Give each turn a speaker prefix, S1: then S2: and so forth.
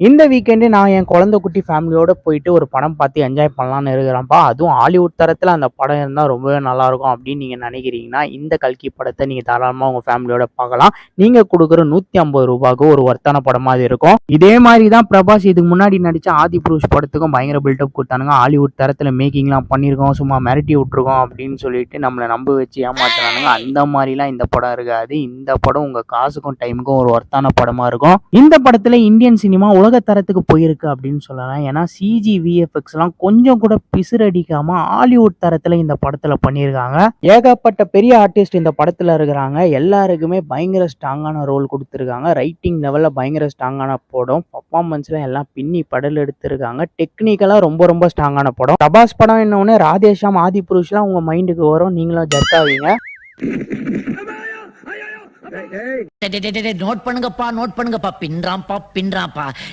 S1: இந்த வீக்கெண்டு நான் என் குழந்தை குட்டி ஃபேமிலியோட போயிட்டு ஒரு படம் பார்த்து என்ஜாய் பண்ணலான்னு இருக்கிறேன்ப்பா. அதுவும் ஹாலிவுட் தரத்தில அந்த படம் இருந்தா ரொம்பவே நல்லாயிருக்கும் அப்படின்னு நீங்க நினைக்கிறீங்கன்னா, இந்த கல்கி படத்த நீங்க தாராளமா உங்க ஃபேமிலியோட பார்க்கலாம். நீங்க குடுக்குற ரூ. 150க்கு ஒரு வொர்த்தான படமா அது இருக்கும். இதே மாரி தான் பிரபாஸ் இதுக்கு முன்னாடி நடிச்ச ஆதிபுருஷ் படத்துக்கும் பயங்கர பில்டப் குடுத்தானுங்க. ஹாலிவுட் தரத்தில மேக்கிங்லாம் பண்ணியிருக்கோம், சும்மா மிரட்டி விட்டுருக்கோம் அப்படின்னு சொல்லிட்டு நம்மள நம்ப வச்சு ஏமாத்துனானுங்க. அந்த மாரிலாம் இந்த படம் இருக்காது. இந்த படம் உங்க காசுக்கும், டைமுக்கும் ஒரு வொர்த்தான படமா இருக்கும். இந்த படத்துல இந்தியன் சினிமா உலக தரத்துக்கு போயிருக்கு அப்படின்னு சொல்லலாம். ஏன்னா சிஜி விஎஃப்எக்ஸ்லாம் கொஞ்சம் கூட பிசுறடிக்காம ஹாலிவுட் தரத்துல இந்த படத்துல பண்ணியிருக்காங்க. ஏகப்பட்ட பெரிய ஆர்டிஸ்ட் இந்த படத்துல இருக்கிறாங்க. எல்லாருக்குமே பயங்கர ஸ்ட்ராங்கான ரோல் கொடுத்துருக்காங்க. ரைட்டிங் லெவல்ல பயங்கர ஸ்ட்ராங்கான படம். பர்ஃபார்மன்ஸ்ல எல்லாம் பின்னி படல் எடுத்திருக்காங்க. டெக்னிக்கலா ரொம்ப ரொம்ப ஸ்ட்ராங்கான படம். பிரபாஸ் படம் என்னொன்னு ராதேஷாம், ஆதிபுருஷ்லாம் உங்க மைண்டுக்கு வரும். நீங்களும் ஜட்ஜ் ஆவீங்க.
S2: நோட் பண்ணுங்கப்பா பின்றாம்பா